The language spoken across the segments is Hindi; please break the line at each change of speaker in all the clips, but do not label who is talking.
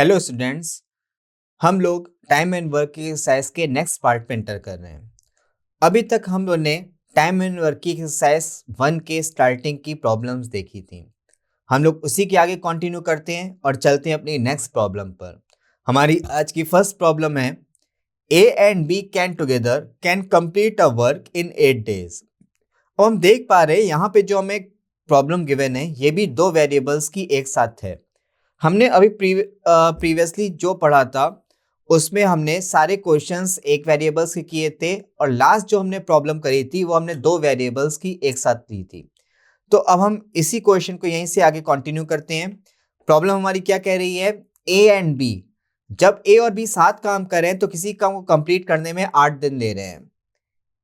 Hello students. हम लोग टाइम एंड वर्क की एक्सरसाइज के नेक्स्ट पार्ट पे एंटर कर रहे हैं। अभी तक हम लोगों ने टाइम एंड वर्क की एक्सरसाइज 1 के स्टार्टिंग की प्रॉब्लम्स देखी थी। हम लोग उसी के आगे कंटिन्यू करते हैं और चलते हैं अपनी नेक्स्ट प्रॉब्लम पर। हमारी आज की फर्स्ट प्रॉब्लम है A and B can together can complete a work in 8 days. अब हम देख पा रहे हैं यहाँ पे जो हमें प्रॉब्लम गिवन है ये भी दो वेरिएबल्स की एक साथ है। हमने अभी प्रीवियसली जो पढ़ा था उसमें हमने सारे क्वेश्चंस एक वेरिएबल्स के किए थे और लास्ट जो हमने प्रॉब्लम करी थी वो हमने दो वेरिएबल्स की एक साथ ली थी। तो अब हम इसी क्वेश्चन को यहीं से आगे कंटिन्यू करते हैं। प्रॉब्लम हमारी क्या कह रही है, ए एंड बी जब ए और बी साथ काम कर रहे हैं तो किसी काम को कंप्लीट करने में 8 दिन ले रहे हैं।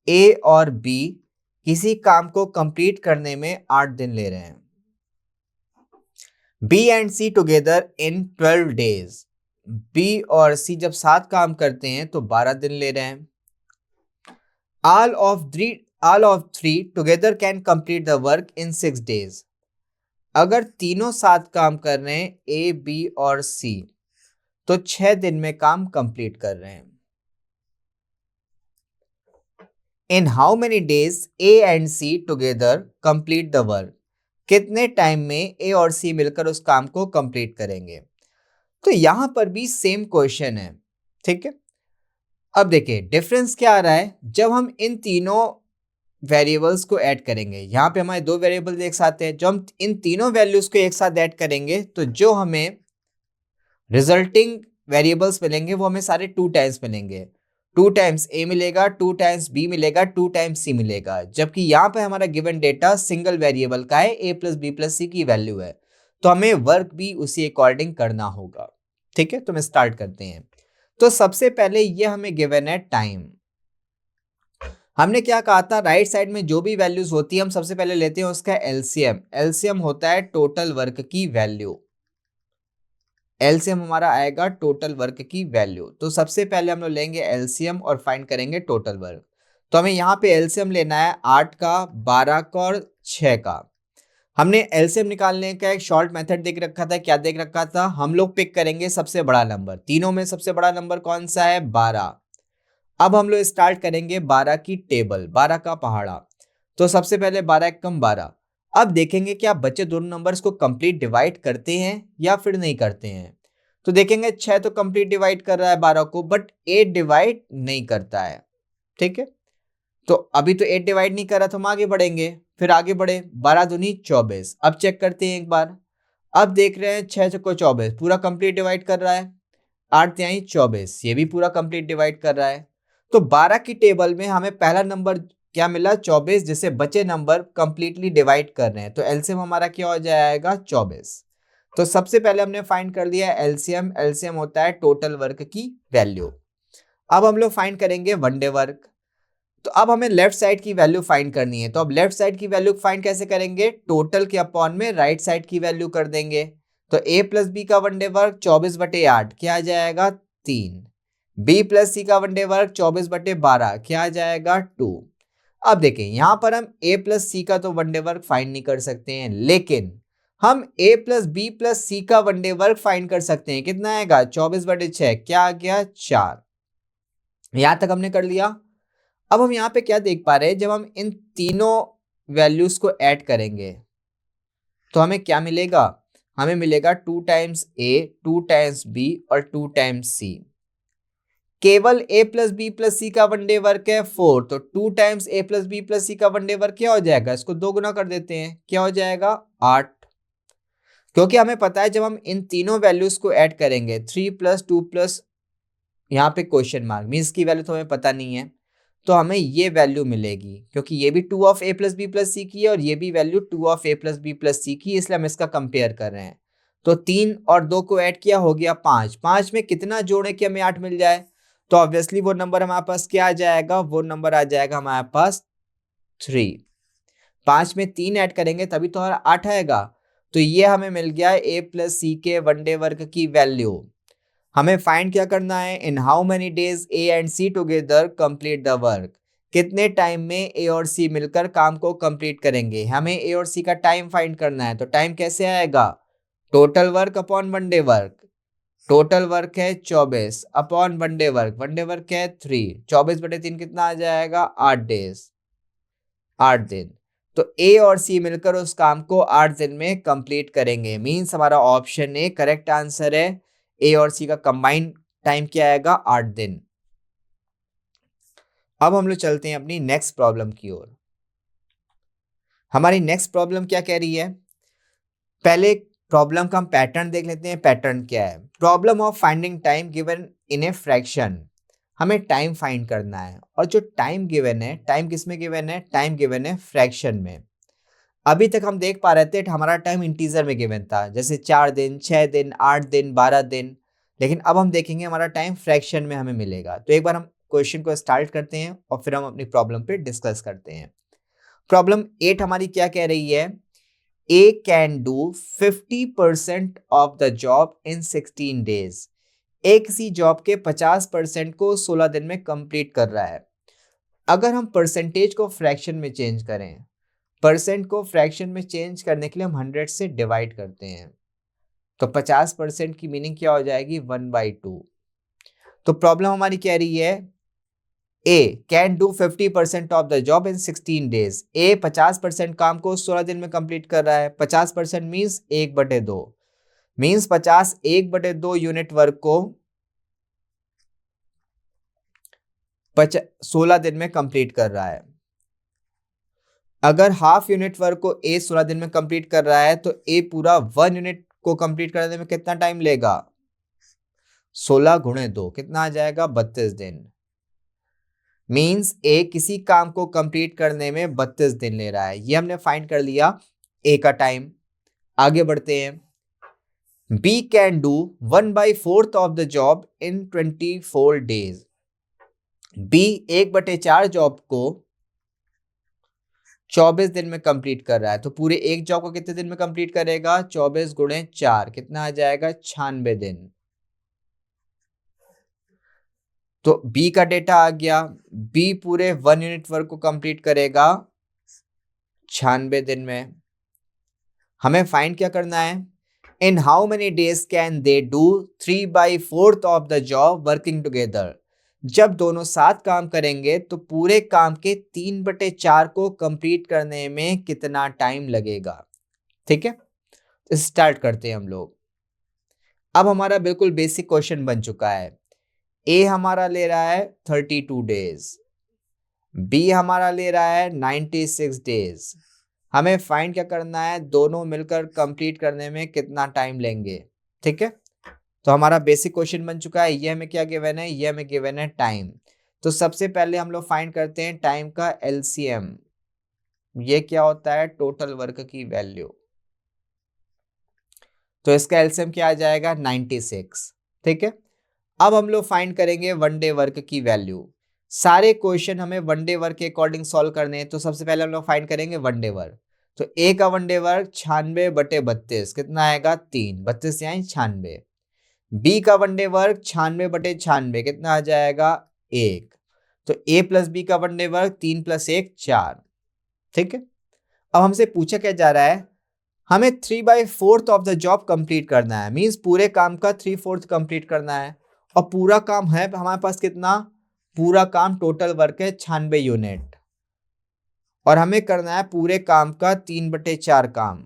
ए और बी किसी काम को कंप्लीट करने में 8 दिन ले रहे हैं। B and C together in 12 days. B और सी जब साथ काम करते हैं तो 12 दिन ले रहे हैं। All of three together can complete the work in 6 days. अगर तीनों साथ काम कर रहे हैं ए बी और सी तो 6 दिन में काम कंप्लीट कर रहे हैं। In how many days A and C together complete the work. कितने टाइम में ए और सी मिलकर उस काम को कंप्लीट करेंगे। तो यहां पर भी सेम क्वेश्चन है, ठीक है। अब देखिए डिफरेंस क्या आ रहा है, जब हम इन तीनों वेरिएबल्स को ऐड करेंगे, यहाँ पे हमारे दो वेरिएबल्स एक साथ हैं, जो हम इन तीनों वैल्यूज को एक साथ ऐड करेंगे तो जो हमें रिजल्टिंग वेरिएबल्स मिलेंगे वो हमें सारे 2 टाइम्स मिलेंगे। 2 टाइम्स ए मिलेगा, 2 टाइम्स बी मिलेगा, 2 टाइम्स सी मिलेगा। जबकि यहाँ पे हमारा गिवन डेटा सिंगल वेरिएबल का है, ए प्लस बी प्लस सी की वैल्यू है, तो हमें वर्क भी उसी अकॉर्डिंग करना होगा। ठीक है, तो हम स्टार्ट करते हैं। तो सबसे पहले ये हमें गिवन है टाइम। हमने क्या कहा था, राइट साइड में जो भी वैल्यूज होती है हम सबसे पहले लेते हैं उसका एलसीएम। एलसीएम होता है टोटल वर्क की वैल्यू। एलसीएम हमारा आएगा टोटल वर्क की वैल्यू। तो सबसे पहले हम लोग लेंगे एलसीएम और फाइंड करेंगे टोटल वर्क। तो हमें यहाँ पे एलसीएम लेना है 8 का, 12 का और 6 का। हमने एलसीएम निकालने का एक शॉर्ट मेथड देख रखा था। क्या देख रखा था, हम लोग पिक करेंगे सबसे बड़ा नंबर। तीनों में सबसे बड़ा नंबर कौन सा है, 12। अब हम लोग स्टार्ट करेंगे 12 की टेबल, 12 का पहाड़ा। तो सबसे पहले 12 एकम 12। अब देखेंगे क्या बच्चे दोनों नंबर्स को कंप्लीट डिवाइड करते हैं या फिर नहीं करते हैं। तो देखेंगे 6 तो कंप्लीट डिवाइड कर रहा है 12 को, बट 8 डिवाइड नहीं करता है। ठीक है, तो अभी तो 8 डिवाइड नहीं कर रहा, तो हम आगे बढ़ेंगे। फिर आगे बढ़े, 12 दूनी 24। अब चेक करते हैं एक बार। अब देख रहे हैं 6 चौको 24 पूरा कंप्लीट डिवाइड कर रहा है। 8 तिहाई 24 ये भी पूरा कंप्लीट डिवाइड कर रहा है। तो 12 की टेबल में हमें पहला नंबर क्या मिला, 24, जिससे बचे नंबर कंप्लीटली डिवाइड कर रहे हैं। तो एलसीएम हमारा क्या हो जाएगा, 24। तो सबसे पहले हमने फाइंड कर लिया एलसीएम। एलसीएम होता है टोटल वर्क की वैल्यू। अब हम लोग फाइंड करेंगे वनडे वर्क। तो अब हमें लेफ्ट साइड की वैल्यू फाइंड करनी है। तो अब लेफ्ट साइड की वैल्यू फाइंड कैसे करेंगे, टोटल के अपॉन में राइट साइड की वैल्यू कर देंगे। तो ए प्लस बी का वनडे वर्क 24/8 क्या आ जाएगा, 3। बी प्लस सी का वनडे वर्क 24/12 क्या आ जाएगा, 2। अब देखें यहाँ पर हम ए प्लस सी का तो वनडे वर्क फाइंड नहीं कर सकते हैं, लेकिन हम ए प्लस बी प्लस सी का वनडे वर्क फाइंड कर सकते हैं। कितना आएगा, 24/6 क्या आ गया, 4। यहां तक हमने कर लिया। अब हम यहाँ पे क्या देख पा रहे हैं, जब हम इन तीनों वैल्यूज को ऐड करेंगे तो हमें क्या मिलेगा, हमें मिलेगा 2 टाइम्स ए, 2 टाइम्स बी और 2 टाइम्स सी। केवल ए प्लस बी प्लस सी का वनडे वर्क है 4, तो 2 टाइम्स ए प्लस बी प्लस सी का वनडे वर्क क्या हो जाएगा, इसको 2 गुना कर देते हैं, क्या हो जाएगा, 8। क्योंकि हमें पता है जब हम इन तीनों वैल्यूज को ऐड करेंगे 3 प्लस 2 प्लस यहाँ पे क्वेश्चन मार्क मीन्स की वैल्यू तो हमें पता नहीं है, तो हमें ये वैल्यू मिलेगी। क्योंकि ये भी 2 of A plus B plus C की है और ये भी value 2 of A plus B plus C की, इसलिए हम इसका कंपेयर कर रहे हैं। तो 3 और 2 को ऐड किया, हो गया 5। 5 में कितना जोड़े कि हमें 8 मिल जाए, तो ऑब्वियसली वो नंबर हमारे पास क्या आ जाएगा, वो नंबर आ जाएगा हमारे पास 3। 5 में 3 ऐड करेंगे तभी तो हमारा 8 आएगा। तो ये हमें मिल गया ए प्लस सी के वनडे वर्क की वैल्यू। हमें फाइंड क्या करना है, in how many days A and C together complete the work. कितने टाइम में ए और सी मिलकर काम को कंप्लीट करेंगे। हमें ए और सी का टाइम फाइंड करना है। तो टाइम कैसे आएगा, total work upon one day work. Total work है 24 अपॉन वनडे वर्क है 3, 24/3 कितना आ जाएगा 8 डेज, 8 दिन। तो ए और सी मिलकर उस काम को 8 दिन में कंप्लीट करेंगे। मींस हमारा ऑप्शन ए करेक्ट आंसर है। ए और सी का कंबाइंड टाइम क्या आएगा 8 दिन। अब हम लोग चलते हैं अपनी नेक्स्ट प्रॉब्लम की ओर। हमारी नेक्स्ट प्रॉब्लम क्या कह रही है, पहले प्रॉब्लम का हम पैटर्न देख लेते हैं। पैटर्न क्या है, problem of finding time given in a fraction. हमें टाइम फाइंड करना है और जो टाइम गिवन है, टाइम किस में गिवन है, टाइम गिवन है फ्रैक्शन में। अभी तक हम देख पा रहे थे हमारा टाइम इंटीजर में गिवन था, जैसे 4 दिन, 6 दिन, 8 दिन, 12 दिन। लेकिन अब हम देखेंगे हमारा टाइम फ्रैक्शन में हमें मिलेगा। तो एक बार हम क्वेश्चन को स्टार्ट करते हैं और फिर हम अपनी प्रॉब्लम पे डिस्कस करते हैं। प्रॉब्लम 8 हमारी क्या कह रही है, A can do 50% of the job in 16 days। ए किसी जॉब के 50% को 16 दिन में कंप्लीट कर रहा है। अगर हम परसेंटेज को फ्रैक्शन में चेंज करें, परसेंट को फ्रैक्शन में चेंज करने के लिए हम 100 से डिवाइड करते हैं, तो 50% की मीनिंग क्या हो जाएगी 1/2। तो प्रॉब्लम हमारी कह रही है A can do 50% of the job in 16 days. A 50% काम को 16 दिन में कंप्लीट कर रहा है। 50% मीन्स 1/2, मीन्स 50 1/2 यूनिट वर्क को 16 दिन में कंप्लीट कर रहा है। अगर हाफ यूनिट वर्क को ए 16 दिन में कंप्लीट कर रहा है तो ए पूरा 1 यूनिट को कंप्लीट करने में कितना टाइम लेगा, 16 × 2 कितना आ जाएगा 32 दिन। मीन्स ए किसी काम को कंप्लीट करने में 32 दिन ले रहा है। ये हमने फाइंड कर लिया ए का टाइम। आगे बढ़ते हैं, B can do 1/4 of the job in 24 days। B 1/4 job को 24 दिन में कंप्लीट कर रहा है। तो पूरे एक जॉब को कितने दिन में कंप्लीट करेगा, 24 × 4 कितना आ जाएगा 96 दिन। तो B का डेटा आ गया, B पूरे 1 यूनिट वर्क को कंप्लीट करेगा 96 दिन में। हमें फाइंड क्या करना है, in how many days can they do 3/4 of the job working together। जब दोनों साथ काम करेंगे तो पूरे काम के 3/4 को कंप्लीट करने में कितना टाइम लगेगा। ठीक है, तो स्टार्ट करते हैं हम लोग। अब हमारा बिल्कुल बेसिक क्वेश्चन बन चुका है। ए हमारा ले रहा है 32 डेज, बी हमारा ले रहा है 96 डेज। हमें फाइंड क्या करना है, दोनों मिलकर कंप्लीट करने में कितना टाइम लेंगे। ठीक है, तो हमारा बेसिक क्वेश्चन बन चुका है। ये हमें क्या गिवन है, ये हमें गिवन है टाइम। तो सबसे पहले हम लोग फाइंड करते हैं टाइम का एलसीएम। ये क्या होता है, टोटल वर्क की वैल्यू। तो इसका एलसीएम क्या आ जाएगा 96। ठीक है, अब हम लोग फाइंड करेंगे वन डे वर्क की वैल्यू। सारे क्वेश्चन हमें वन डे वर्क के अकॉर्डिंग सॉल्व करने हैं। तो सबसे पहले हम लोग फाइंड करेंगे वन डे वर्क। तो ए का वन डे वर्क 96/32 कितना आएगा 3, 32 यानी 96। बी का वन डे वर्क 96/96 कितना आ जाएगा 1। तो ए प्लस बी का वन डे वर्क 3 + 1 4। ठीक है, अब हमसे पूछा क्या जा रहा है, हमें 3/4 ऑफ द जॉब कंप्लीट करना है। मीन्स पूरे काम का 3/4 कंप्लीट करना है। और पूरा काम है हमारे पास कितना, पूरा काम टोटल वर्क है 96 यूनिट और हमें करना है पूरे काम का 3/4 काम।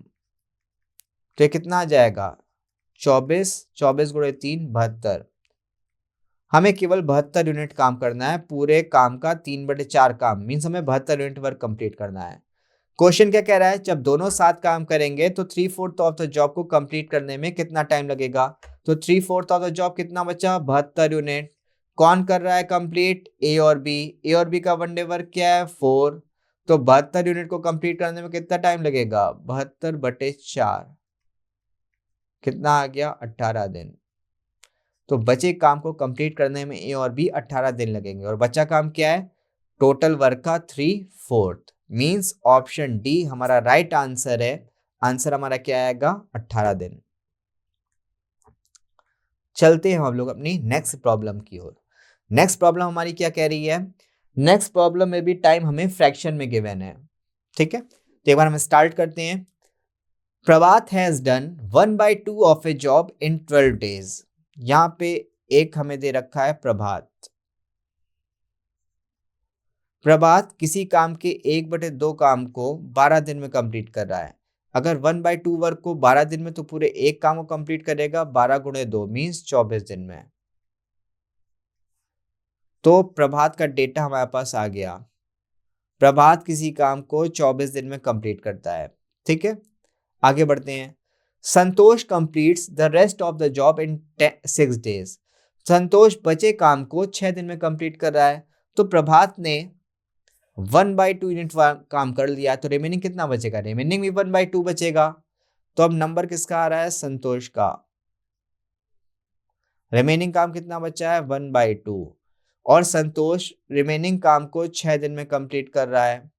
तो ये कितना आ जाएगा 24, 24 × 3 72। हमें केवल 72 यूनिट काम करना है, पूरे काम का 3/4 काम। मीन्स हमें 72 यूनिट वर्क कंप्लीट करना है। क्वेश्चन क्या कह रहा है, जब दोनों साथ काम करेंगे तो 3/4 ऑफ द जॉब को कंप्लीट करने में कितना टाइम लगेगा। तो 3/4 ऑफ द जॉब कितना बचा 72 यूनिट। कौन कर रहा है कंप्लीट, ए और बी। ए और बी का वन डे वर्क क्या है 4। तो 72 यूनिट को कंप्लीट करने में कितना टाइम लगेगा 72/4 कितना आ गया 18 दिन। तो बचे काम को कंप्लीट करने में ए और बी 18 दिन लगेंगे और बचा काम क्या है, टोटल वर्क का 3/4। मीन्स ऑप्शन डी हमारा राइट आंसर है। आंसर हमारा क्या आएगा 18 दिन। चलते हैं हम लोग अपनी नेक्स्ट प्रॉब्लम की ओर। नेक्स्ट प्रॉब्लम हमारी क्या कह रही है, नेक्स्ट प्रॉब्लम में भी टाइम हमें फ्रैक्शन में गिवन है। ठीक है, तो एक बार हम स्टार्ट करते हैं। Prabhat has done 1/2 of a job in 12 days. यहाँ पे एक हमें दे रखा है प्रभात। प्रभात किसी काम के 1/2 काम को 12 दिन में कंप्लीट कर रहा है। अगर 1/2 वर्क को 12 दिन में तो पूरे एक काम को कंप्लीट करेगा 12 गुणे 2 मीन्स 24 दिन में। तो प्रभात का डेटा हमारे पास आ गया। प्रभात किसी काम को 24 दिन में कंप्लीट करता है। ठीक है, आगे बढ़ते हैं। Santosh completes the rest of the job in 6 days. Santosh बचे काम को 6 दिन में कंप्लीट कर रहा है। तो प्रभात ने 1/2 यूनिट काम कर लिया, तो रिमेनिंग कितना बचेगा? रिमेनिंग भी 1/2 बचेगा। तो अब नंबर किसका आ रहा है? संतोष का। रिमेनिंग काम कितना बचा है? 1/2। और संतोष रिमेनिंग काम को 6 दिन में कंप्लीट कर रहा है।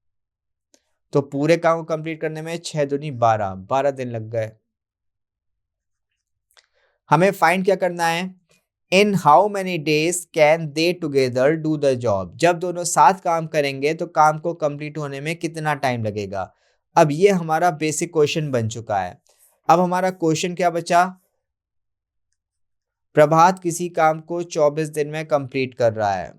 तो पूरे काम को कंप्लीट करने में 6 दूनी 12 दिन लग गए। हमें फाइंड क्या करना है? In how many days can they together do the job. जब दोनों साथ काम करेंगे तो काम को कंप्लीट होने में कितना टाइम लगेगा। अब ये हमारा बेसिक क्वेश्चन बन चुका है। अब हमारा क्वेश्चन क्या बचा? प्रभात किसी काम को 24 दिन में कंप्लीट कर रहा है।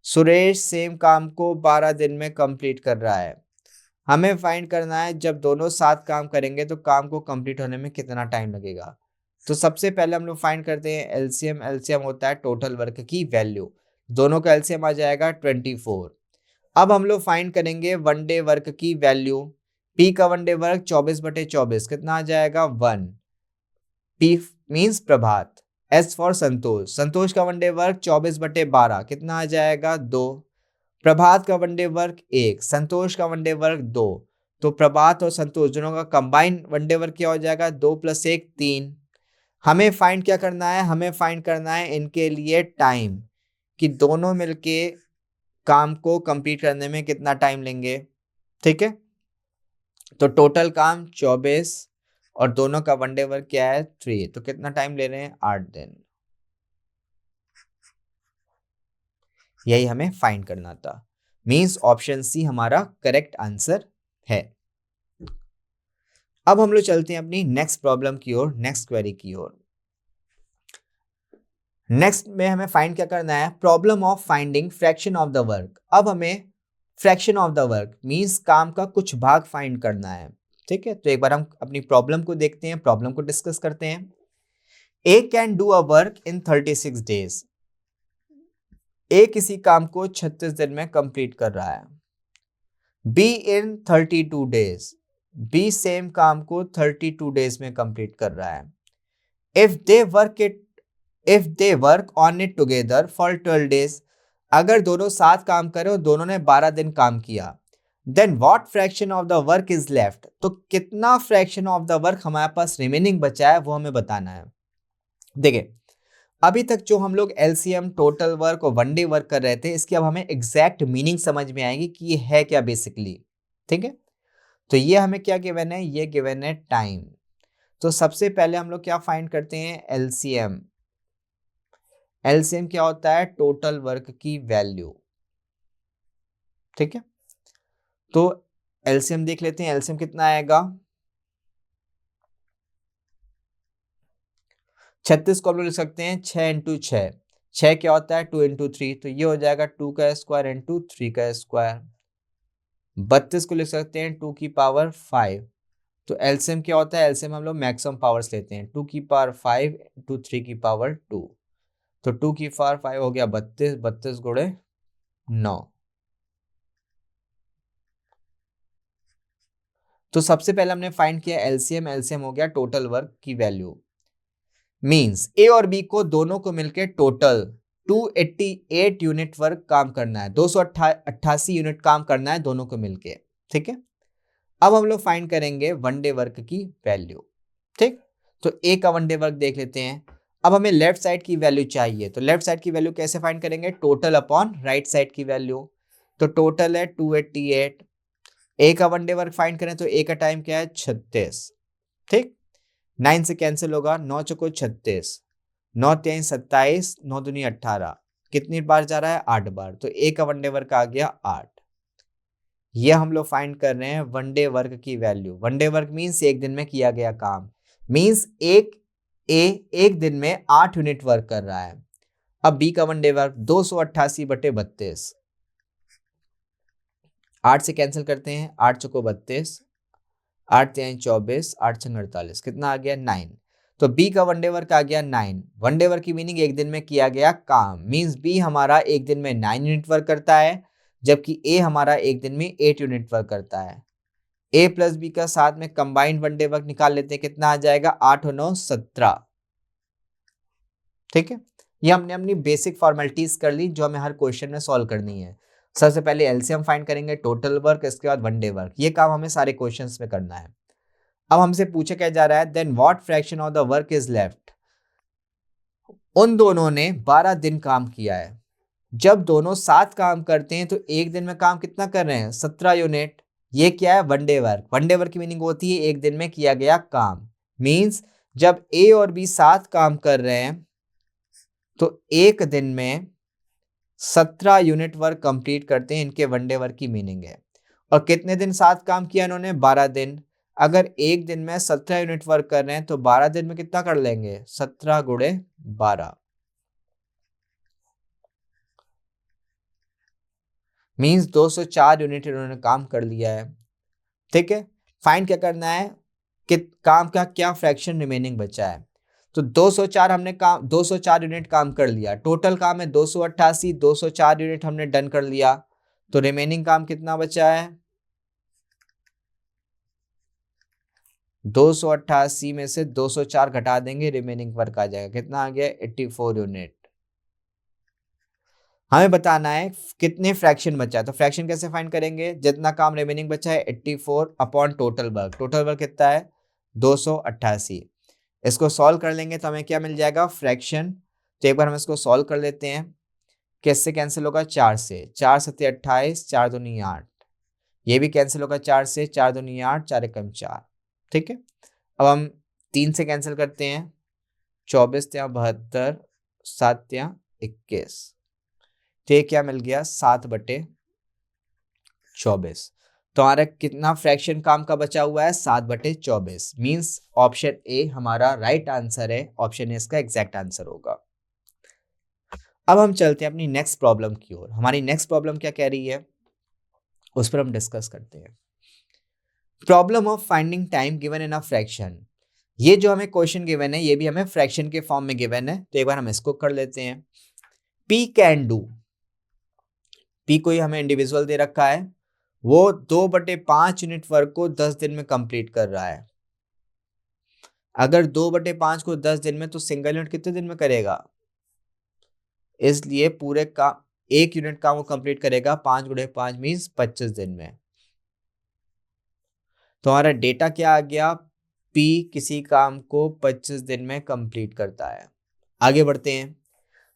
सुरेश सेम काम को 12 दिन में कंप्लीट कर रहा है। हमें फाइंड करना है जब दोनों साथ काम करेंगे तो काम को कंप्लीट होने में कितना टाइम लगेगा। तो सबसे पहले हम लोग फाइंड करते हैं एलसीएम। एलसीएम होता है टोटल वर्क की वैल्यू। दोनों का एलसीएम आ जाएगा 24। अब हम लोग फाइंड करेंगे वन डे वर्क की वैल्यू। पी का वन डे वर्क 24/24 कितना आ जाएगा? 1। P means Prabhat. S for Santosh. Santosh का वन डे वर्क 24/12 कितना आ जाएगा? 2। प्रभात का वनडे वर्क 1, संतोष का वनडे वर्क 2। तो प्रभात और संतोष दोनों का कंबाइन वनडे वर्क क्या हो जाएगा? 2 + 1 3। हमें फाइंड क्या करना है? हमें फाइंड करना है इनके लिए टाइम, कि दोनों मिलके काम को कंप्लीट करने में कितना टाइम लेंगे। ठीक है, तो टोटल काम 24 और दोनों का वनडे वर्क क्या है? 3। तो कितना टाइम ले रहे हैं? 8 दिन। यही हमें फाइंड करना था। मीन्स ऑप्शन सी हमारा करेक्ट आंसर है। अब हम लोग चलते हैं अपनी नेक्स्ट प्रॉब्लम की ओर, नेक्स्ट क्वेरी की ओर। नेक्स्ट में हमें फाइंड क्या करना है? Problem of finding fraction of the work. अब हमें fraction of the work means काम का कुछ भाग फाइंड करना है। ठीक है, तो एक बार हम अपनी प्रॉब्लम को देखते हैं, प्रॉब्लम को डिस्कस करते हैं। A can do a work in 36 days. A किसी काम को 36 दिन में कंप्लीट कर रहा है। Be in 32 days. B same काम को 32 डेज में कंप्लीट कर रहा है। If they work on it together for 12 days. अगर दोनों साथ काम करें और दोनों ने 12 दिन काम किया, then what fraction of the work is left. तो कितना फ्रैक्शन ऑफ द वर्क हमारे पास रिमेनिंग बचा है वो हमें बताना है। देखिए, अभी तक जो हम लोग एलसीएम, टोटल वर्क और वन डे वर्क कर रहे थे, इसकी अब हमें एग्जैक्ट मीनिंग समझ में आएगी कि ये है क्या बेसिकली। ठीक है, तो ये हमें क्या गिवन है? ये गिवन है टाइम। तो सबसे पहले हम लोग क्या फाइंड करते हैं? एलसीएम। एलसीएम क्या होता है? टोटल वर्क की वैल्यू। ठीक है, तो एलसीएम देख लेते हैं। एलसीएम कितना आएगा? 36 को हम लोग लिख सकते हैं 6 × 6। 6 क्या होता है? 2 × 3, तो ये हो जाएगा 2 का स्क्वायर × 3 का स्क्वायर। 32 को लिख सकते हैं 2 की पावर 5। तो एलसीएम क्या होता है? एलसीएम हम लोग मैक्सिमम पावर्स लेते हैं, 2 की पावर 5 × 3 की पावर 2। तो 2 की पावर 5 हो गया 32, 32 गुणे 9। तो सबसे पहले हमने फाइंड किया एलसीएम। एलसीएम हो गया टोटल वर्क की वैल्यू। मींस ए और बी को दोनों को मिलकर टोटल 288 यूनिट वर्क काम करना है। 288 यूनिट काम करना है दोनों को मिलके। ठीक है, अब हम लोग फाइंड करेंगे वन डे वर्क की वैल्यू। ठीक, तो ए का वन डे वर्क देख लेते हैं। अब हमें लेफ्ट साइड की वैल्यू चाहिए, तो लेफ्ट साइड की वैल्यू कैसे फाइंड करेंगे? टोटल अपॉन राइट साइड की वैल्यू। तो टोटल है 288। ए का वन डे वर्क फाइंड करें तो ए का टाइम क्या है? 36। ठीक, 9 से कैंसिल होगा, 9 चौको 36, 9 3 27, 9 दूनी 18। कितनी बार जा रहा है? 8 बार। तो ए का वन डे वर्क आ गया 8। ये हम लोग फाइंड कर रहे हैं वन डे वर्क की value. One day work means एक दिन में किया गया काम। मीन्स एक ए एक दिन में 8 यूनिट वर्क कर रहा है। अब बी का वन डे वर्क 288/32, 8 से कैंसिल करते हैं, 8 चौको 32, 8 तिहाई 24, 8 छंग 48, कितना आ गया 9। तो बी का वन डे वर्क आ गया 9। वन डे वर्क की मीनिंग एक दिन में किया गया काम, मींस बी हमारा एक दिन में 9 यूनिट वर्क करता है, जबकि ए हमारा एक दिन में 8 यूनिट वर्क करता है। ए प्लस बी का साथ में कंबाइंड वन डे वर्क निकाल लेते हैं, कितना आ जाएगा 8 और 9 17। ठीक है, ये हमने अपनी बेसिक फॉर्मेलिटीज कर ली जो हमें हर क्वेश्चन में सॉल्व करनी है। सबसे पहले एलसीएम फाइंड करेंगे, टोटल वर्क, इसके बाद वन डे वर्क। ये काम हमें सारे क्वेश्चंस में करना है। अब हमसे पूछा क्या जा रहा है, then what fraction of the work is left. उन दोनों ने 12 दिन काम किया है। जब दोनों साथ काम करते हैं तो एक दिन में काम कितना कर रहे हैं, 17 यूनिट। ये क्या है, one day work. One day work की मीनिंग होती है एक दिन में किया गया काम, मींस जब ए और बी साथ काम कर रहे हैं तो एक दिन में 17 यूनिट वर्क कंप्लीट करते हैं, इनके वन डे वर्क की मीनिंग है। और कितने दिन साथ काम किया इन्होंने, 12 दिन। अगर एक दिन में 17 यूनिट वर्क कर रहे हैं तो 12 दिन में कितना कर लेंगे, 17 गुणे 12, मींस 204 यूनिट इन्होंने काम कर लिया है। ठीक है, फाइंड क्या करना है कि काम का क्या फ्रैक्शन रिमेनिंग बचा है। तो 204 हमने काम 204 यूनिट काम कर लिया, टोटल काम है 288, 204 यूनिट हमने डन कर लिया, तो रिमेनिंग काम कितना बचा है, 288 में से 204 घटा देंगे, रिमेनिंग वर्क आ जाएगा, कितना आ गया 84 यूनिट। हमें बताना है कितने फ्रैक्शन बचा है, तो फ्रैक्शन कैसे फाइंड करेंगे, जितना काम रिमेनिंग बचा है 84 upon total work. Total work कितना है 288, इसको सॉल्व कर लेंगे तो हमें क्या मिल जाएगा, फ्रैक्शन। तो एक बार हम इसको सॉल्व कर लेते हैं, किससे कैंसिल होगा, 4 से, 4 सत्ते 28, 4 दूनी 8, ये भी कैंसिल होगा 4 से, 4 दूनी 8, 4 एकम 4। ठीक है, अब हम 3 से कैंसिल करते हैं, 24 त्या 72, 7 त्या 21, तो ये क्या मिल गया 7/24। तो हमारा कितना फ्रैक्शन काम का बचा हुआ है, 7/24, मींस ऑप्शन ए हमारा राइट आंसर है, ऑप्शन ए इसका एग्जैक्ट आंसर होगा। अब हम चलते हैं अपनी नेक्स्ट प्रॉब्लम की ओर। हमारी नेक्स्ट प्रॉब्लम क्या कह रही है उस पर हम डिस्कस करते हैं। Problem of finding time given in a fraction. ये जो हमें क्वेश्चन गिवन है ये भी हमें फ्रैक्शन के फॉर्म में गिवन है, तो एक बार हम इसको कर लेते हैं। पी कैन डू, पी कोई हमें इंडिविजुअल दे रखा है, वो 2/5 यूनिट वर्क को 10 दिन में कंप्लीट कर रहा है। अगर 2/5 को 10 दिन में, तो सिंगल यूनिट कितने दिन में करेगा, इसलिए पूरे का 1 यूनिट काम वो कंप्लीट करेगा 5 गुणे 5 मीन्स 25 दिन में। तो हमारा डेटा क्या आ गया, पी किसी काम को 25 दिन में कंप्लीट करता है। आगे बढ़ते हैं।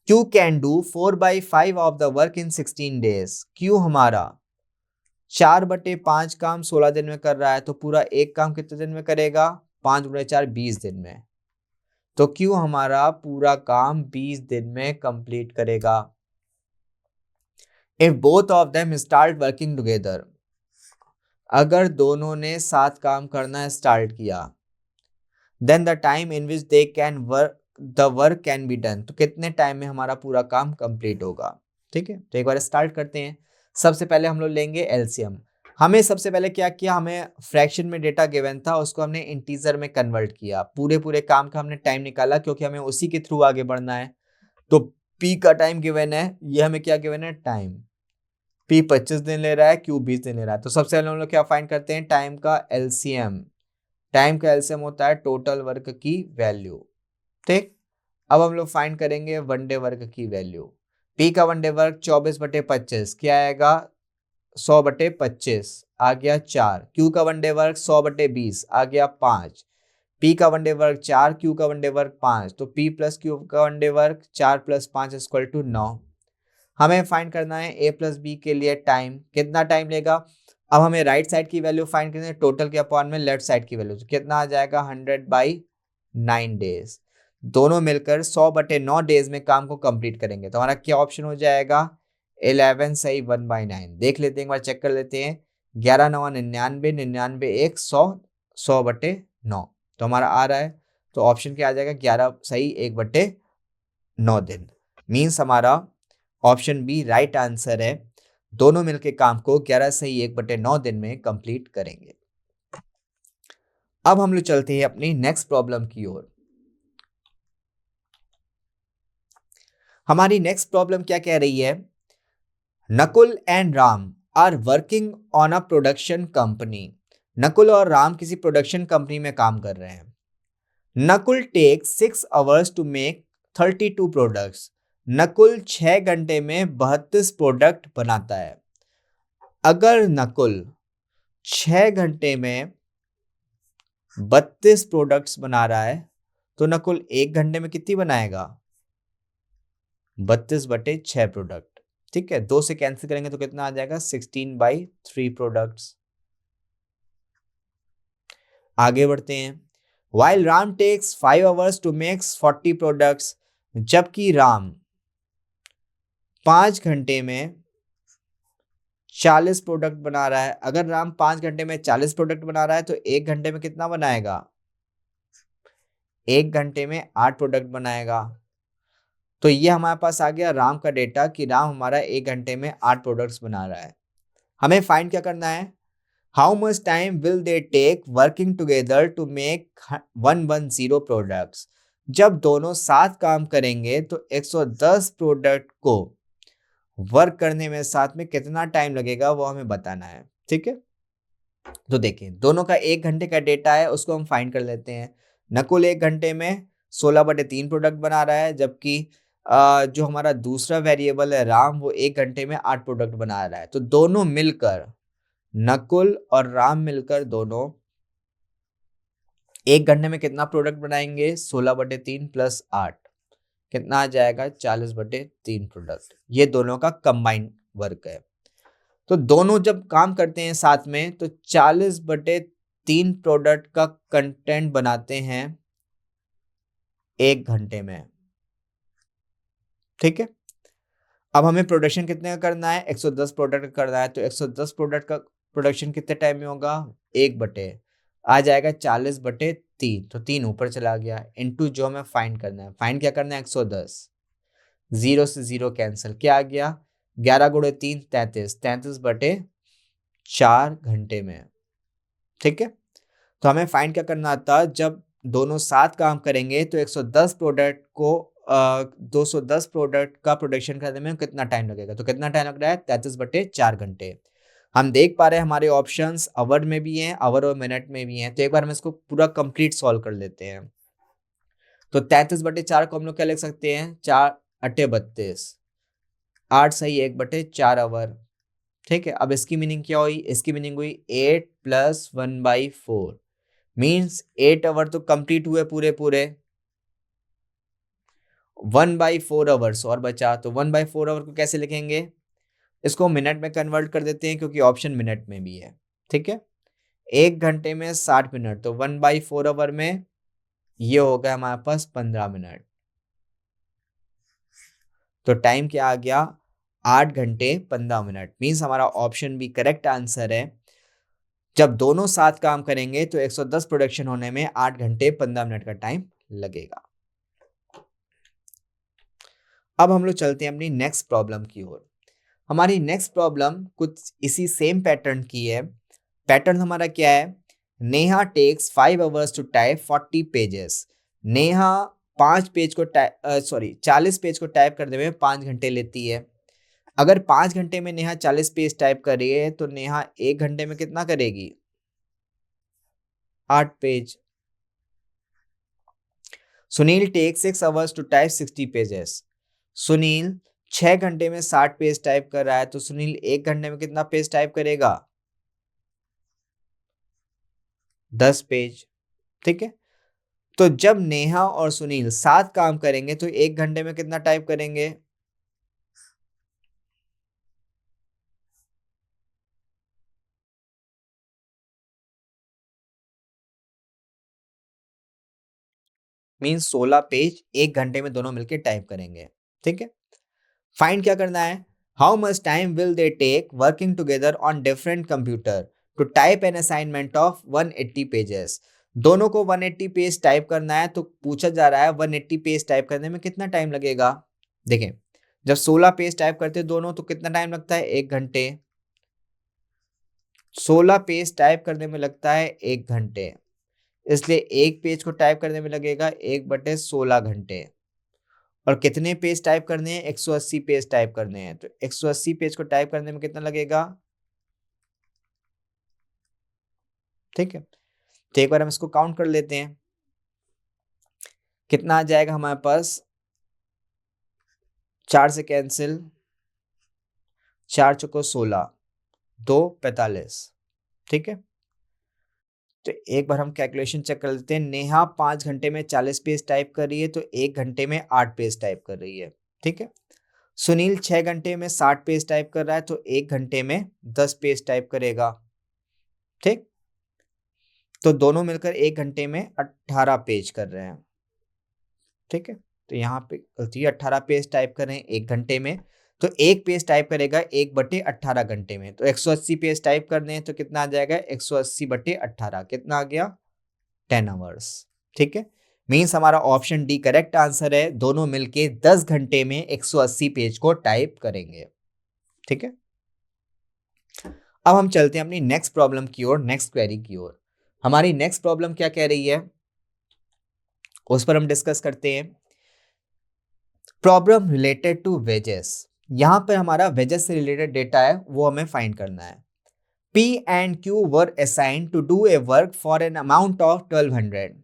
Q can do 4/5 of the work in 16 days. Q हमारा 4/5 काम 16 दिन में कर रहा है, तो पूरा एक काम कितने दिन में करेगा, 5 गुणे 4 20 दिन में। तो Q हमारा पूरा काम 20 दिन में कंप्लीट करेगा। If both of them start working together, अगर दोनों ने साथ काम करना स्टार्ट किया, then the time in which they can work the work can be done, तो कितने टाइम में हमारा पूरा काम कंप्लीट होगा। ठीक है, तो एक बार स्टार्ट करते हैं। सबसे पहले हम लोग लेंगे एलसीएम। हमें सबसे पहले क्या किया, हमें फ्रैक्शन में डेटा गिवन था, उसको हमने इंटीजर में कन्वर्ट किया, पूरे काम का हमने टाइम निकाला, क्योंकि हमें उसी के थ्रू आगे बढ़ना है। तो पी का टाइम गिवन है, ये हमें क्या गिवन है, टाइम। पी 25 दिन ले रहा है, क्यू 20 दिन ले रहा है। तो सबसे पहले हम लोग क्या फाइंड करते हैं, टाइम का एलसीएम। टाइम का एलसीएम होता है टोटल वर्क की वैल्यू। ठीक, अब हम लोग फाइंड करेंगे वन डे वर्क की वैल्यू। पी का वन डे वर्क 24/25 क्या आएगा, 100/25 आ गया 4। क्यू का वन डे वर्क 100/20 आ गया 5। पी का वन डे वर्क 4, क्यू का वन डे वर्क 5, तो पी प्लस क्यू का वन डे वर्क 4 + 5 = 9। हमें फाइंड करना है ए प्लस बी के लिए टाइम, कितना टाइम लेगा। अब हमें राइट साइड की वैल्यू फाइंड करनी है, टोटल के अपॉन में लेफ्ट साइड की वैल्यू, तो कितना आ जाएगा 100/9 डेज। दोनों मिलकर 100/9 डेज में काम को कंप्लीट करेंगे। तो हमारा क्या ऑप्शन हो जाएगा, 11 सही 1/9। देख लेते हैं, एक बार चेक कर लेते हैं। 11 9 99, 99 1 100, 100/9, तो हमारा आ रहा है तो ऑप्शन क्या आ जाएगा, 11 सही 1/9 दिन। मीन्स हमारा ऑप्शन बी राइट आंसर है। दोनों मिलके काम को 11 सही 1/9 दिन में कंप्लीट करेंगे। अब हम लोग चलते हैं अपनी नेक्स्ट प्रॉब्लम की ओर। हमारी नेक्स्ट प्रॉब्लम क्या कह रही है, Nakul and Ram are working on a production company. Nakul और राम किसी प्रोडक्शन कंपनी में काम कर रहे हैं। Nakul take 6 hours to make 32 products. Nakul 6 घंटे में 32 प्रोडक्ट बनाता है। अगर नकुल 6 घंटे में 32 प्रोडक्ट्स बना रहा है तो नकुल 1 घंटे में कितनी बनाएगा, 32/6 प्रोडक्ट। ठीक है, 2 से कैंसिल करेंगे तो कितना आ जाएगा, 16/3 प्रोडक्ट्स। आगे बढ़ते हैं। While Ram takes 5 hours to makes 40 products, जबकि राम 5 घंटे में 40 प्रोडक्ट बना रहा है। अगर राम 5 घंटे में 40 प्रोडक्ट बना रहा है तो 1 घंटे में कितना बनाएगा, 1 घंटे में 8 प्रोडक्ट बनाएगा। तो ये हमारे पास आ गया राम का डेटा कि राम हमारा 1 घंटे में 8 प्रोडक्ट्स बना रहा है। हमें फाइंड क्या करना है, how much time will they take working together to make 110 products. जब दोनों साथ काम करेंगे तो 110 प्रोडक्ट को वर्क करने में साथ में कितना टाइम लगेगा वो हमें बताना है। ठीक है, तो देखिए दोनों का 1 घंटे का डेटा है, उसको हम फाइंड कर लेते हैं। नकुल 1 घंटे में 16/3 प्रोडक्ट बना रहा है, जबकि जो हमारा दूसरा वेरिएबल है राम वो 1 घंटे में 8 प्रोडक्ट बना रहा है। तो दोनों मिलकर, नकुल और राम मिलकर दोनों 1 घंटे में कितना प्रोडक्ट बनाएंगे, 16/3 प्लस 8 कितना आ जाएगा, 40/3 प्रोडक्ट। ये दोनों का कंबाइंड वर्क है। तो दोनों जब काम करते हैं साथ में तो 40/3 प्रोडक्ट का कंटेंट बनाते हैं 1 घंटे में। ठीक है, अब हमें प्रोडक्शन कितने का करना है, 110 प्रोडक्ट का करना है। तो 110 प्रोडक्ट का प्रोडक्शन कितने टाइम में होगा, 1 बटे आ जाएगा 40/3। तो 3 ऊपर चला गया, इनटू जो हमें फाइंड करना है, फाइंड क्या करना है, 110। 0 से 0 कैंसिल, क्या आ गया, 11 × 3 33, 33/4 घंटे में। ठीक है, तो हमें फाइंड क्या करना था, जब दोनों साथ काम करेंगे तो 110 प्रोडक्ट को 210 प्रोडक्ट का प्रोडक्शन करने में कितना टाइम लगेगा। तो कितना टाइम लग रहा है, 33/4 घंटे। हम देख पा रहे हैं हमारे ऑप्शंस आवर में भी हैं, आवर और मिनट में भी हैं। तो एक बार हम इसको पूरा कंप्लीट सॉल्व कर लेते हैं। तो 33/4 को हम लोग क्या लिख सकते हैं, 4×8 = 32, 8 सही 1/4 आवर। ठीक है, अब इसकी मीनिंग क्या हुई, इसकी मीनिंग हुई 8 + 1/4 मीन्स 8 आवर तो कंप्लीट हुए पूरे पूरे। 1/4 आवर्स और बचा, तो 1/4 आवर को कैसे लिखेंगे, इसको मिनट में कन्वर्ट कर देते हैं क्योंकि ऑप्शन मिनट में भी है। ठीक है, 1 घंटे में 60 मिनट, तो 1/4 आवर में ये हो गया हमारे पास 15 मिनट। तो टाइम क्या आ गया, 8 घंटे 15 मिनट। मीन्स हमारा ऑप्शन भी करेक्ट आंसर है। जब दोनों साथ काम करेंगे तो 110 प्रोडक्शन होने में 8 घंटे 15 मिनट का टाइम लगेगा। अब हम लोग चलते हैं अपनी नेक्स्ट प्रॉब्लम की ओर। हमारी नेक्स्ट प्रॉब्लम कुछ इसी सेम पैटर्न की है। पैटर्न हमारा क्या है, Neha takes 5 hours to type 40 pages. Neha 40 page को टाइप करने में 5 घंटे लेती है। अगर 5 घंटे में नेहा 40 पेज टाइप कर रही है तो नेहा 1 घंटे में कितना करेगी, 8 page. Sunil takes 6 hours to type 60 pages. Sunil 6 घंटे में 60 पेज टाइप कर रहा है, तो सुनील 1 घंटे में कितना पेज टाइप करेगा, 10 पेज। ठीक है, तो जब नेहा और सुनील साथ काम करेंगे तो 1 घंटे में कितना टाइप करेंगे, मीन्स 16 पेज 1 घंटे में दोनों मिलकर टाइप करेंगे। ठीक है, फाइंड क्या करना है, how much time will they take working together on different computer to type an assignment of 180 pages. दोनों को 180 पेज टाइप करना है, तो पूछा जा रहा है 180 पेज टाइप करने में कितना टाइम लगेगा। देखें, जब 16 पेज टाइप करते हैं दोनों तो कितना टाइम लगता है, 1 घंटे। 16 पेज टाइप करने में लगता है 1 घंटे, इसलिए एक पेज को टाइप करने में लगेगा 1/16 घंटे। और कितने पेज टाइप करने हैं, 180 पेज टाइप करने हैं, तो 180 पेज को टाइप करने में कितना लगेगा। ठीक है, तो एक बार हम इसको काउंट कर लेते हैं, कितना आ जाएगा हमारे पास, 4 से कैंसिल, 4 चौको 16, 2 45। ठीक है, तो एक बार हम कैलकुलेशन चेक कर लेते हैं। नेहा 5 घंटे में 40 पेज टाइप कर रही है, तो 1 घंटे में 8 पेज टाइप कर रही है। ठीक है, सुनील 6 घंटे में 60 पेज टाइप कर रहा है, तो 1 घंटे में 10 पेज टाइप करेगा। ठीक, तो दोनों मिलकर 1 घंटे में 18 पेज कर रहे हैं। ठीक है, तो यहाँ पे गलती है, 18 पेज टाइप कर रहे हैं 1 घंटे में, तो एक पेज टाइप करेगा 1/18 घंटे में, तो 180 पेज टाइप करने हैं तो कितना आ जाएगा, 180/18, कितना आ गया, 10 आवर्स। ठीक है, मीन्स हमारा ऑप्शन डी करेक्ट आंसर है, दोनों मिलके 10 घंटे में 180 पेज को टाइप करेंगे। ठीक है, अब हम चलते हैं अपनी नेक्स्ट प्रॉब्लम की ओर, नेक्स्ट क्वेरी की ओर। हमारी नेक्स्ट प्रॉब्लम क्या कह रही है उस पर हम डिस्कस करते हैं। प्रॉब्लम रिलेटेड टू वेजेस, यहां पर हमारा वेजेस से रिलेटेड डेटा है वो हमें फाइंड करना है। P and Q were assigned to do a work for an amount of 1200।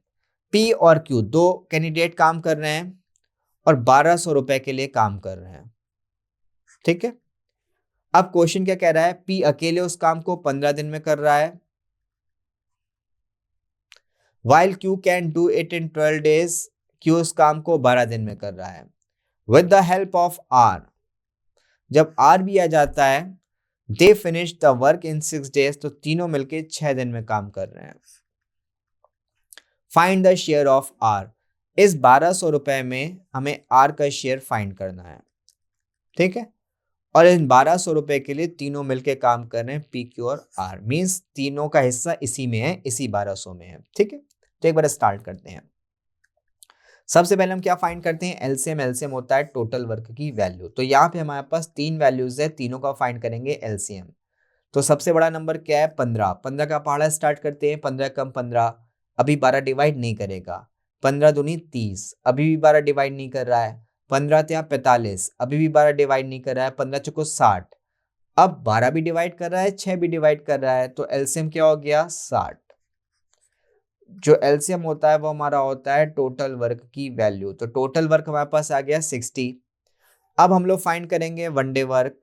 P और Q दो कैंडिडेट काम कर रहे हैं और 1200 रुपए के लिए काम कर रहे हैं। ठीक है, अब क्वेश्चन क्या कह रहा है, P अकेले उस काम को 15 दिन में कर रहा है, while Q can do it in 12 days। Q उस काम को 12 दिन में कर रहा है। With the help of R, जब R भी आ जाता है, they finish the work in 6 days, तो तीनों मिलके 6 दिन में काम कर रहे हैं। Find the share of R, इस 1200 रुपए में हमें आर का शेयर फाइंड करना है। ठीक है, और इन 1200 रुपए के लिए तीनों मिलके काम कर रहे हैं, पी क्यू और आर, मींस तीनों का हिस्सा इसी में है, इसी 1200 में है। ठीक है, तो एक बार स्टार्ट करते हैं। सबसे पहले हम क्या फाइंड करते हैं, एलसीएम। एलसीएम होता है टोटल वर्क की वैल्यू, तो यहाँ पे हमारे पास 3 वैल्यूज है, तीनों का फाइंड करेंगे एलसीएम। तो सबसे बड़ा नंबर क्या है, 15। 15 का पहाड़ा स्टार्ट करते हैं, 15 कम 15, अभी 12 डिवाइड नहीं करेगा। 15 दूनी 30, अभी भी 12 डिवाइड नहीं कर रहा है। 15 त्या 45, अभी भी 12 डिवाइड नहीं कर रहा है। 15 चौको 60, अब 12 भी डिवाइड कर रहा है, 6 भी डिवाइड कर रहा है, तो एलसीएम क्या हो गया, 60। जो एलसीएम होता है वो हमारा होता है टोटल वर्क की वैल्यू, तो टोटल वर्क हमारे पास आ गया 60। अब हम लोग फाइंड करेंगे one day work.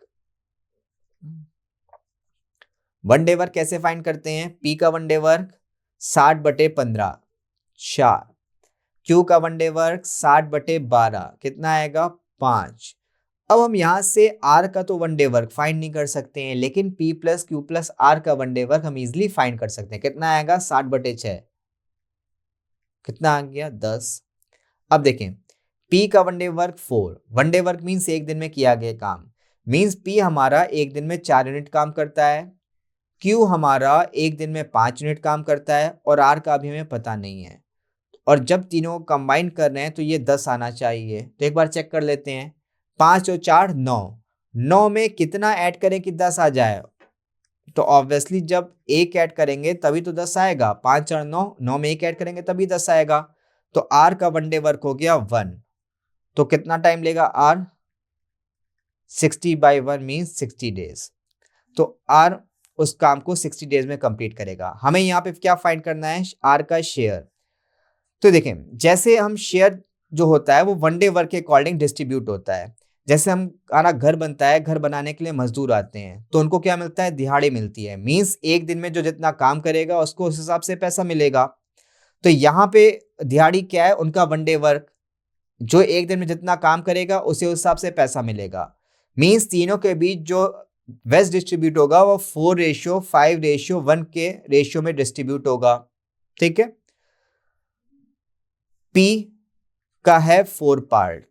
One day work कैसे फाइंड करते हैं, पी का वन डे वर्क 60/15, 4। क्यू का वन डे वर्क 60/12, कितना आएगा, 5। अब हम यहां से आर का तो वन डे वर्क फाइंड नहीं कर सकते हैं, लेकिन P plus Q plus R का वन डे वर्क हम इजिली फाइंड कर सकते हैं। कितना आएगा, 60/6, कितना आ गया, 10। अब देखें, पी का one day work 4, one day work means एक दिन में किया गया काम, मीन्स पी हमारा एक दिन में 4 यूनिट काम करता है, क्यू हमारा एक दिन में 5 यूनिट काम करता है, और आर का भी हमें पता नहीं है। और जब तीनों को कंबाइन कर रहे हैं तो ये 10 आना चाहिए, तो एक बार चेक कर लेते हैं। 5 और 4 9, 9 में कितना ऐड करें कि 10 आ जाए, तो ऑब्वियसली जब एक ऐड करेंगे तभी तो 10 आएगा। 5 और 9, 9 में एक ऐड करेंगे तभी 10 आएगा, तो आर का वन डे वर्क हो गया 1। तो कितना टाइम लेगा आर, 60/1 मीन्स 60 डेज, तो आर उस काम को 60 डेज में कंप्लीट करेगा। हमें यहाँ पे क्या फाइंड करना है, आर का शेयर। तो देखें, जैसे हम शेयर जो होता है वो वन डे वर्क के अकॉर्डिंग डिस्ट्रीब्यूट होता है। जैसे हमारा घर बनता है, घर बनाने के लिए मजदूर आते हैं, तो उनको क्या मिलता है, दिहाड़ी मिलती है, मीन्स एक दिन में जो जितना काम करेगा उसको उस हिसाब से पैसा मिलेगा। तो यहाँ पे दिहाड़ी क्या है, उनका वन डे वर्क, जो एक दिन में जितना काम करेगा उसे उस हिसाब से पैसा मिलेगा। मीन्स तीनों के बीच जो वेस्ट डिस्ट्रीब्यूट होगा वो 4:5:1 के रेशियो में डिस्ट्रीब्यूट होगा। ठीक है, P का है 4 पार्ट,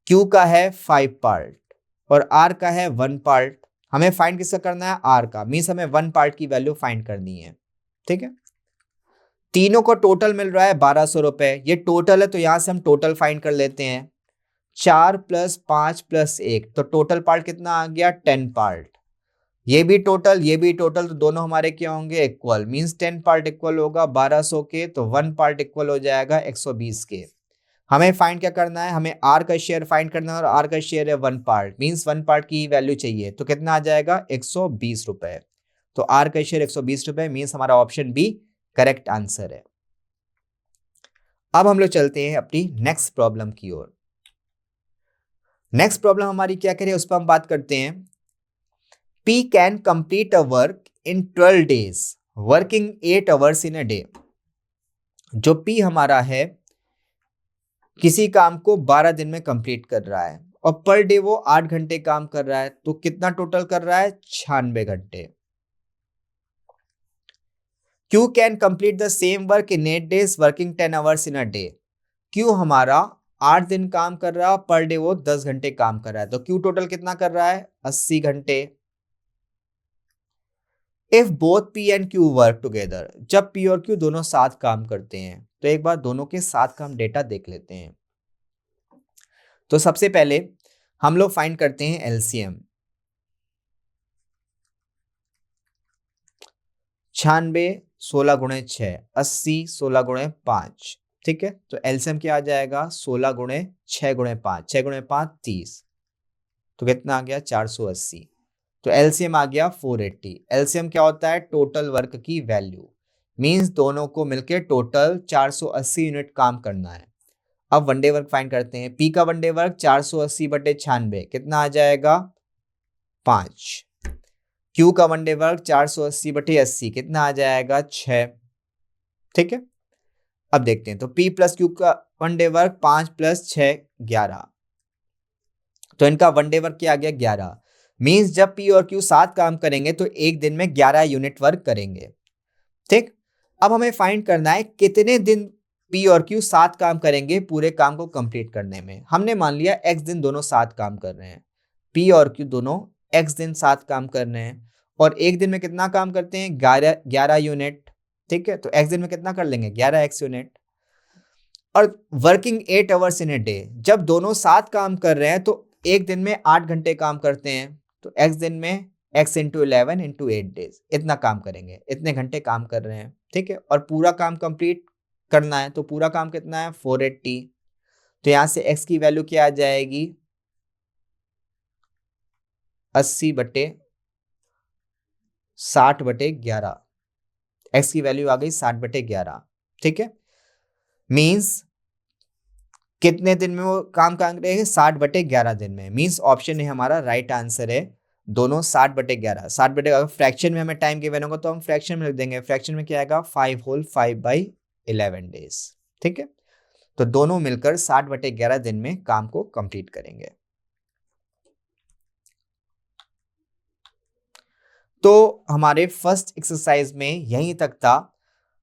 Q का है 5 पार्ट और R का है 1 पार्ट। हमें फाइंड किसका करना है, R का, मीन्स हमें 1 पार्ट की वैल्यू फाइंड करनी है। ठीक है, तीनों को टोटल मिल रहा है 1200 रुपए। ये टोटल है तो यहां से हम टोटल फाइंड कर लेते हैं। 4 + 5 + 1 तो टोटल पार्ट कितना आ गया 10 पार्ट। ये भी टोटल ये भी टोटल, तो दोनों हमारे क्या होंगे इक्वल। मींस 10 पार्ट इक्वल होगा 1200 के, तो 1 पार्ट इक्वल हो जाएगा 120 के। हमें फाइंड क्या करना है, हमें आर का शेयर फाइंड करना है और आर का शेयर है 1 पार्ट, मींस 1 पार्ट की वैल्यू चाहिए। तो कितना आ जाएगा 120 रुपए। तो आर का शेयर 120 रुपए, मींस हमारा ऑप्शन बी करेक्ट आंसर है। अब हम लोग चलते हैं अपनी नेक्स्ट प्रॉब्लम की ओर। नेक्स्ट प्रॉब्लम हमारी क्या करें उस पर हम बात करते हैं। P can complete a work in 12 days working 8 hours in a day। जो P हमारा है किसी काम को 12 दिन में कंप्लीट कर रहा है और पर डे वो 8 घंटे काम कर रहा है, तो कितना टोटल कर रहा है 96 घंटे। Q can complete the same work in 8 days working 10 hours in a day। Q हमारा 8 दिन काम कर रहा है, पर डे वो 10 घंटे काम कर रहा है, तो Q टोटल कितना कर रहा है 80 घंटे। If both P and Q work together, जब P और Q दोनों साथ काम करते हैं, तो एक बार दोनों के साथ का हम डेटा देख लेते हैं। तो सबसे पहले हम लोग फाइंड करते हैं एलसीएम। 96 16 गुणे 6, 80 16 गुणे 5। ठीक है, तो एलसीएम क्या आ जाएगा 16 गुणे 6 गुणे 5, 6 गुणे 5 30, तो कितना आ गया 480। तो एलसीएम आ गया 480। एलसीएम क्या होता है टोटल वर्क की वैल्यू, मींस दोनों को मिलकर टोटल 480 यूनिट काम करना है। अब वन डे वर्क फाइंड करते हैं। पी का वन डे वर्क 480/96 कितना आ जाएगा 5। क्यू का वन डे वर्क 480/80 कितना आ जाएगा 6। ठीक है, अब देखते हैं। तो P + Q का वन डे वर्क 5 + 6 11, तो इनका वन डे वर्क क्या आ गया 11। मींस जब P और Q साथ काम करेंगे तो एक दिन में 11 यूनिट वर्क करेंगे। ठीक, अब हमें फाइंड करना है कितने दिन P और Q साथ काम करेंगे पूरे काम को कंप्लीट करने में। हमने मान लिया x दिन दोनों साथ काम कर रहे हैं, P और Q दोनों x दिन साथ काम कर रहे हैं, और एक दिन में कितना काम करते हैं 11 यूनिट। ठीक है, तो x दिन में कितना कर लेंगे 11x यूनिट। और working 8 hours in a day, जब दोनों साथ काम कर रहे हैं तो एक दिन में 8 घंटे काम करते हैं, तो x दिन में x × 11 × 8 डेज इतना काम करेंगे, इतने घंटे काम कर रहे हैं। ठीक है, और पूरा काम कंप्लीट करना है, तो पूरा काम कितना है 480। तो यहां से x की वैल्यू क्या आ जाएगी 80/60/11। x की वैल्यू आ गई 60/11। ठीक है, मींस कितने दिन में वो काम करेंगे 60/11 दिन में। मींस ऑप्शन है हमारा राइट आंसर है दोनों 60/11। 60/11 फ्रैक्शन में हमें टाइम गिवन होगा तो हम फ्रैक्शन में लिख देंगे। फ्रैक्शन में क्या आएगा 5 होल 5/11 डेज। ठीक है, तो दोनों मिलकर 60/11 दिन में काम को कंप्लीट करेंगे। तो हमारे फर्स्ट एक्सरसाइज में यहीं तक था,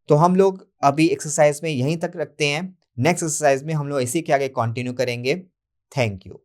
तो हम लोग अभी एक्सरसाइज में यहीं तक रखते हैं। नेक्स्ट एक्सरसाइज में हम लोग इसी के आगे कंटिन्यू करेंगे। Thank you.